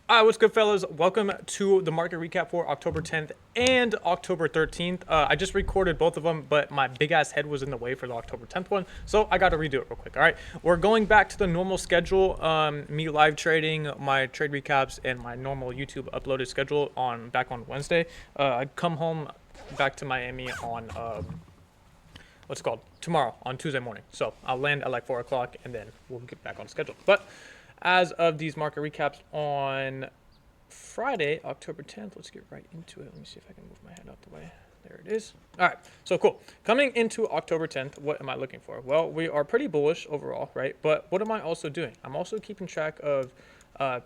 All right, what's good, fellas? Welcome to the market recap for October 10th and October 13th. I just recorded both of them, but my big ass head was in the way for the October 10th one, so I got to redo it real quick. All right, we're going back to the normal schedule. Me live trading, my trade recaps, and my normal YouTube uploaded schedule back on Wednesday. I'd come home back to Miami on what's it called tomorrow on Tuesday morning. So I'll land at like 4 o'clock, and then we'll get back on schedule. But as of these market recaps on Friday, October 10th, let's get right into it. Let me see if I can move my head out the way. There it is. All right, so cool. Coming into October 10th, what am I looking for? Well, we are pretty bullish overall, right? But what am I also doing? I'm also keeping track of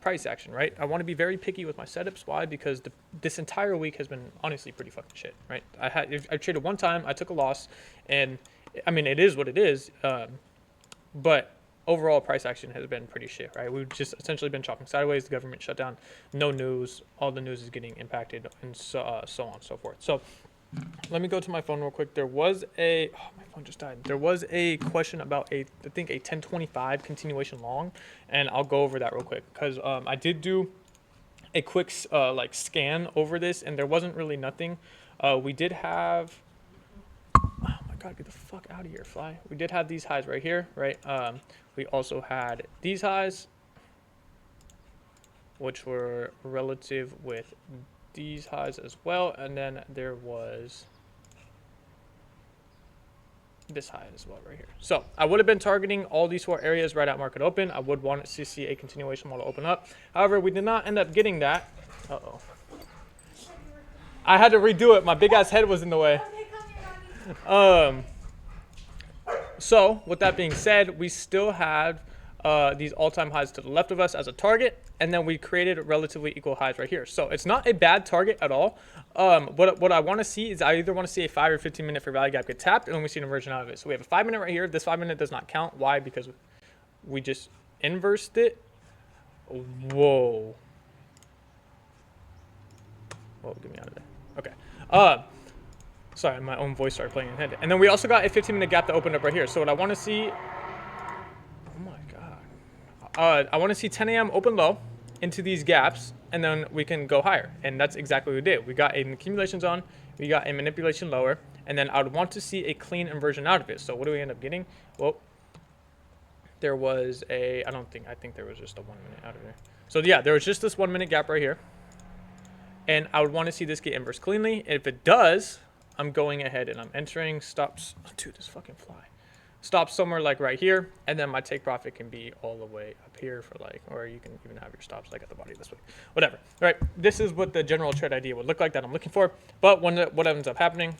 price action, right? I want to be very picky with my setups. Why? Because this entire week has been honestly pretty fucking shit, right? I traded one time, I took a loss, and I mean, it is what it is, but overall price action has been pretty shit, right? We've just essentially been chopping sideways. The government shut down, no news, all the news is getting impacted, and so on and so forth. So let me go to my phone real quick. There was my phone just died. There was a question about I think a 1025 continuation long, and I'll go over that real quick because I did do a quick like scan over this, and there wasn't really nothing. We did have, oh my god, get the fuck out of here, fly. We did have these highs right here, right? We also had these highs, which were relative with these highs as well, and then there was this high as well right here. So I would have been targeting all these four areas right at market open. I would want to see a continuation model open up. However, we did not end up getting that. Uh-oh. I had to redo it. My big ass head was in the way. So with that being said, we still have these all-time highs to the left of us as a target, and then we created relatively equal highs right here. So it's not a bad target at all. What I want to see is I either want to see a 5 or 15 minute fair value gap get tapped, and then we see an inversion out of it. So we have a 5 minute right here. This 5 minute does not count. Why? Because we just inversed it. Whoa. Whoa, get me out of there. Okay. Sorry, my own voice started playing in head. And then we also got a 15 minute gap that opened up right here. So what I want to see, oh my god. I want to see 10 a.m. open low into these gaps, and then we can go higher. And that's exactly what we did. We got an accumulation zone, we got a manipulation lower, and then I would want to see a clean inversion out of it. So what do we end up getting? Well, there was I think there was just a 1 minute out of there. So yeah, there was just this 1 minute gap right here. And I would want to see this get inverse cleanly. If it does, I'm going ahead and I'm entering stops. Oh, dude, this fucking fly. Stop somewhere like right here, and then my take profit can be all the way up here for like, or you can even have your stops like at the body this way, whatever. All right, this is what the general trade idea would look like that I'm looking for. But what ends up happening,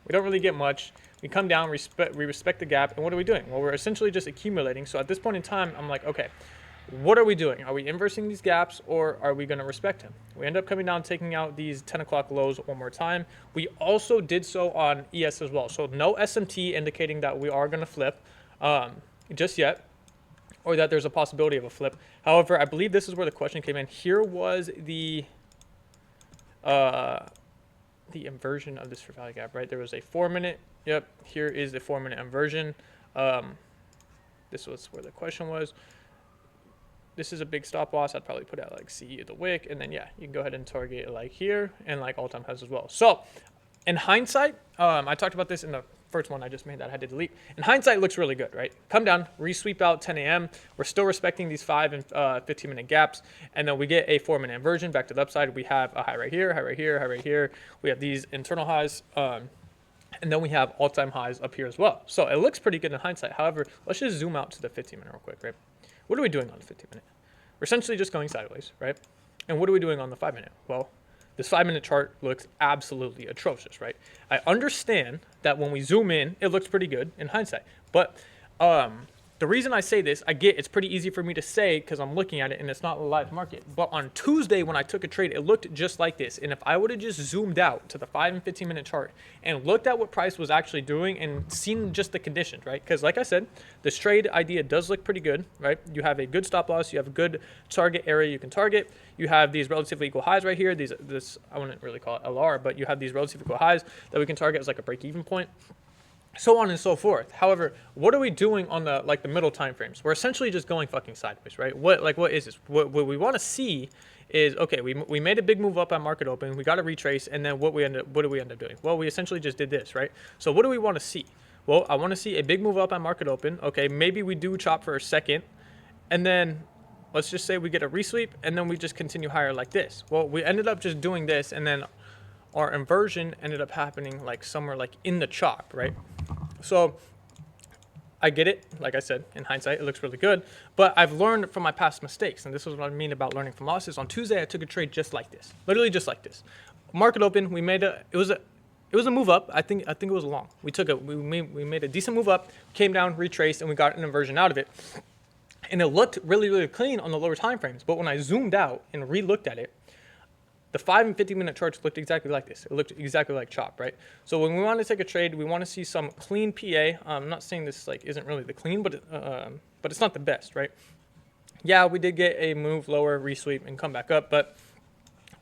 we don't really get much. We come down, we respect the gap, and what are we doing? Well, we're essentially just accumulating. So at this point in time, I'm like, okay, what are we doing? Are we inversing these gaps, or are we going to respect him? We end up coming down, taking out these 10 o'clock lows one more time. We also did so on ES as well. So no SMT indicating that we are going to flip just yet, or that there's a possibility of a flip. However, I believe this is where the question came in. Here was the inversion of this fair value gap, right? There was a 4 minute. Yep, here is the 4 minute inversion. This was where the question was. This is a big stop loss. I'd probably put out like C at the wick, and then yeah, you can go ahead and target like here and like all-time highs as well. So in hindsight, I talked about this in the first one I just made that I had to delete. In hindsight, it looks really good, right? Come down, re-sweep out 10 a.m. We're still respecting these 5 and 15 minute gaps, and then we get a 4 minute inversion back to the upside. We have a high right here, high right here, high right here. We have these internal highs, and then we have all-time highs up here as well. So it looks pretty good in hindsight. However, let's just zoom out to the 15 minute real quick, right? What are we doing on the 15 minute? We're essentially just going sideways, right? And what are we doing on the 5 minute? Well, this 5 minute chart looks absolutely atrocious, right? I understand that when we zoom in, it looks pretty good in hindsight. But the reason I say this, I get it's pretty easy for me to say because I'm looking at it and it's not a live market. But on Tuesday when I took a trade, it looked just like this. And if I would have just zoomed out to the 5 and 15 minute chart and looked at what price was actually doing and seen just the conditions, right? Because like I said, this trade idea does look pretty good, right? You have a good stop loss. You have a good target area you can target. You have these relatively equal highs right here. This I wouldn't really call it LR, but you have these relatively equal highs that we can target as like a break-even point. So on and so forth. However, what are we doing on the middle time frames? We're essentially just going fucking sideways, right? What is this? What we want to see is, okay, we made a big move up at market open. We got to retrace. And then what did we end up doing? Well, we essentially just did this, right? So what do we want to see? Well, I want to see a big move up at market open. Okay, maybe we do chop for a second. And then let's just say we get a resweep and then we just continue higher like this. Well, we ended up just doing this, and then our inversion ended up happening like somewhere like in the chop, right? So I get it. Like I said, in hindsight, it looks really good, but I've learned from my past mistakes. And this is what I mean about learning from losses. On Tuesday, I took a trade just like this, literally just like this. Market open, we made it was a move up. I think it was long. We made a decent move up, came down, retraced, and we got an inversion out of it. And it looked really, really clean on the lower time frames. But when I zoomed out and re-looked at it, the 5 and 50-minute charts looked exactly like this. It looked exactly like chop, right? So when we want to take a trade, we want to see some clean PA. I'm not saying this like isn't really the clean, but it's not the best, right? Yeah, we did get a move lower, resweep, and come back up. But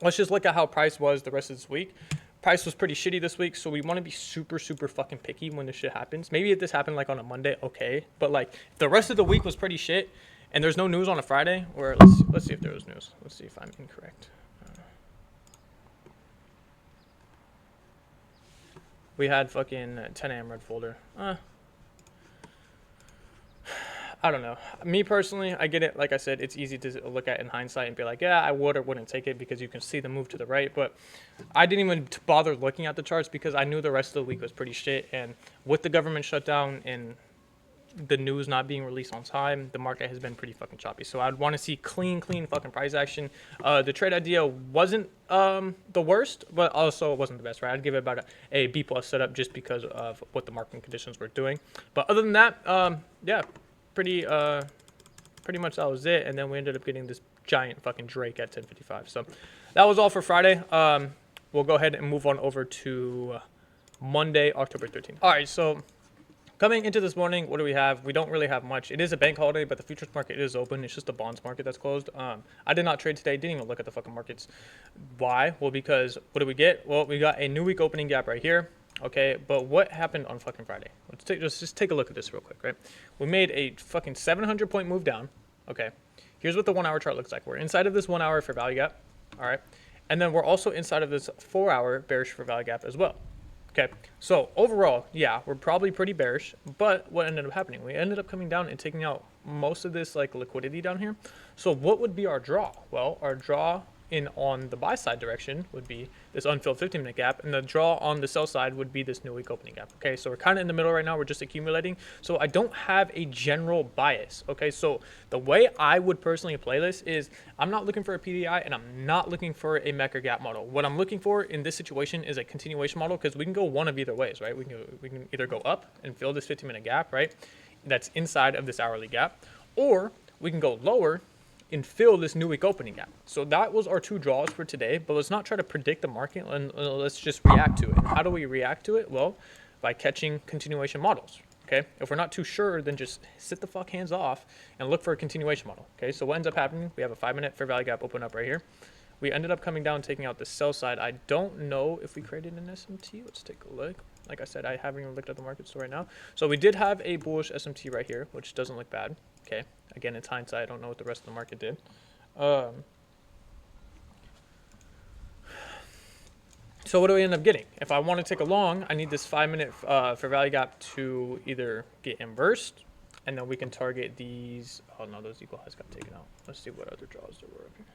let's just look at how price was the rest of this week. Price was pretty shitty this week, so we want to be super, super fucking picky when this shit happens. Maybe if this happened like on a Monday, okay. But like if the rest of the week was pretty shit, and there's no news on a Friday, or let's see if there was news. Let's see if I'm incorrect. We had fucking 10 a.m. red folder. I don't know. Me personally, I get it. Like I said, it's easy to look at in hindsight and be like, yeah, I would or wouldn't take it because you can see the move to the right. But I didn't even bother looking at the charts because I knew the rest of the week was pretty shit. And with the government shutdown and the news not being released on time, the market has been pretty fucking choppy. So I'd want to see clean fucking price action. The trade idea wasn't the worst, but also it wasn't the best, right? I'd give it about a B+ setup just because of what the market conditions were doing. But other than that, yeah, pretty much that was it. And then we ended up getting this giant fucking Drake at 10:55. So that was all for Friday. We'll go ahead and move on over to Monday, October 13th. All right, so coming into this morning, what do we have? We don't really have much. It is a bank holiday, but the futures market is open. It's just the bonds market that's closed. I did not trade today. Didn't even look at the fucking markets. Why? Well, because what did we get? Well, we got a new week opening gap right here. Okay, but what happened on fucking Friday? Let's just take a look at this real quick, right? We made a fucking 700-point move down. Okay, here's what the 1 hour chart looks like. We're inside of this 1 hour for value gap. All right, and then we're also inside of this 4 hour bearish for value gap as well. Okay, so overall, yeah, we're probably pretty bearish, but what ended up happening? We ended up coming down and taking out most of this like liquidity down here. So what would be our draw? Well, our draw on the buy side direction would be this unfilled 15-minute gap, and the draw on the sell side would be this new week opening gap. Okay, so we're kind of in the middle right now. We're just accumulating. So I don't have a general bias. Okay, so the way I would personally play this is I'm not looking for a PDI and I'm not looking for a Mecker gap model. What I'm looking for in this situation is a continuation model, because we can go one of either ways, right? We can either go up and fill this 15-minute gap, right? That's inside of this hourly gap, or we can go lower and fill this new week opening gap. So that was our two draws for today, but let's not try to predict the market, and let's just react to it. And how do we react to it? Well, by catching continuation models. Okay, if we're not too sure, then just sit the fuck hands off and look for a continuation model. Okay, so what ends up happening? We have a 5-minute fair value gap open up right here. We ended up coming down, taking out the sell side. I don't know if we created an SMT. Let's take a look. Like I said, I haven't even looked at the market store right now. So we did have a bullish SMT right here, which doesn't look bad. Okay, again, it's hindsight. I don't know what the rest of the market did. So what do we end up getting? If I want to take a long, I need this 5-minute fair value gap to either get inversed, and then we can target these. Oh no, those equal highs got taken out. Let's see what other draws there were up here.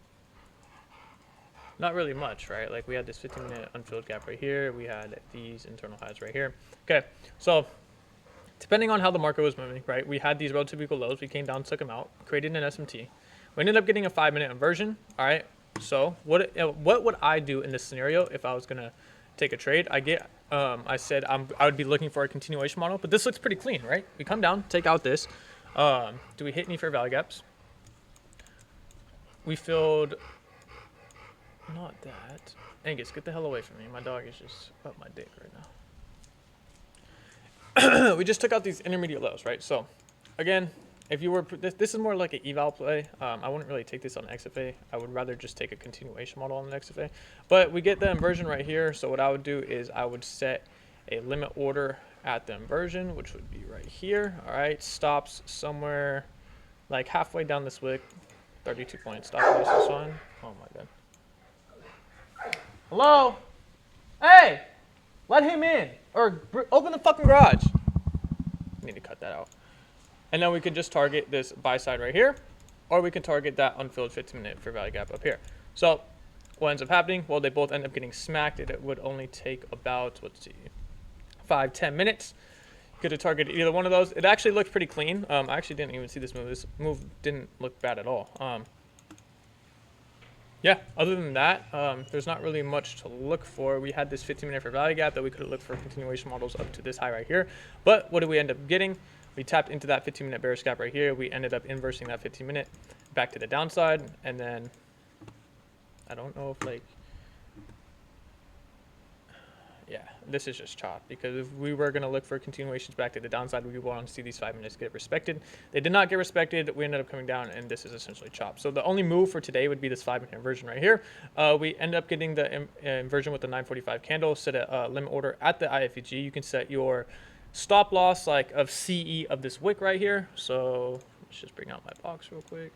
Not really much, right? Like we had this 15-minute unfilled gap right here. We had these internal highs right here. Okay, so depending on how the market was moving, right? We had these relatively equal lows. We came down, took them out, created an SMT. We ended up getting a 5-minute inversion. All right. So what would I do in this scenario if I was gonna take a trade? I said I would be looking for a continuation model, but this looks pretty clean, right? We come down, take out this. Do we hit any fair value gaps? We filled. Not that. Angus, get the hell away from me. My dog is just up my dick right now. We just took out these intermediate lows, right? So, again, if you were, this is more like an eval play. I wouldn't really take this on XFA. I would rather just take a continuation model on the XFA. But we get the inversion right here. So what I would do is I would set a limit order at the inversion, which would be right here. All right, stops somewhere like halfway down this wick. 32-point stop loss is fine. Oh my god. Hello? Hey! Let him in! Or open the fucking garage. Need to cut that out. And then we could just target this buy side right here, or we can target that unfilled 15-minute fair value gap up here. So what ends up happening? Well, they both end up getting smacked. It would only take about, let's see, 5-10 minutes. Could have targeted either one of those. It actually looked pretty clean. I actually didn't even see this move. This move didn't look bad at all. Yeah, other than that, there's not really much to look for. We had this 15-minute fair value gap that we could have looked for continuation models up to this high right here. But what did we end up getting? We tapped into that 15-minute bearish gap right here. We ended up inversing that 15-minute back to the downside. And then I don't know if, like, yeah, this is just chop, because if we were going to look for continuations back to the downside, we want to see these 5 minutes get respected. They did not get respected. We ended up coming down, and this is essentially chop. So the only move for today would be this 5-minute inversion right here. We end up getting the inversion with the 945 candle, set a limit order at the IFEG. You can set your stop loss like of CE of this wick right here. So let's just bring out my box real quick.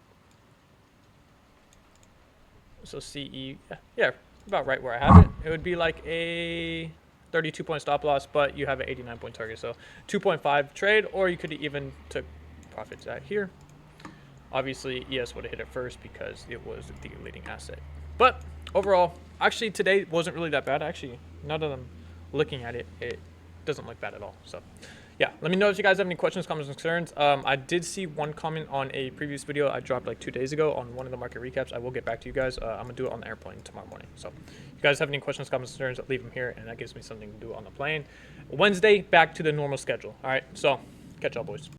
So CE, yeah, about right where I have it. It would be like a 32-point stop loss, but you have an 89-point target. So 2.5 trade, or you could even took profits at here. Obviously, ES would have hit it first because it was the leading asset. But overall, actually today wasn't really that bad. Actually, now that I'm looking at it, it doesn't look bad at all. So yeah, let me know if you guys have any questions, comments, concerns. I did see one comment on a previous video I dropped like 2 days ago on one of the market recaps. I will get back to you guys. I'm gonna do it on the airplane tomorrow morning. So if you guys have any questions, comments, concerns, leave them here, and that gives me something to do on the plane. Wednesday, back to the normal schedule. All right, so catch y'all, boys.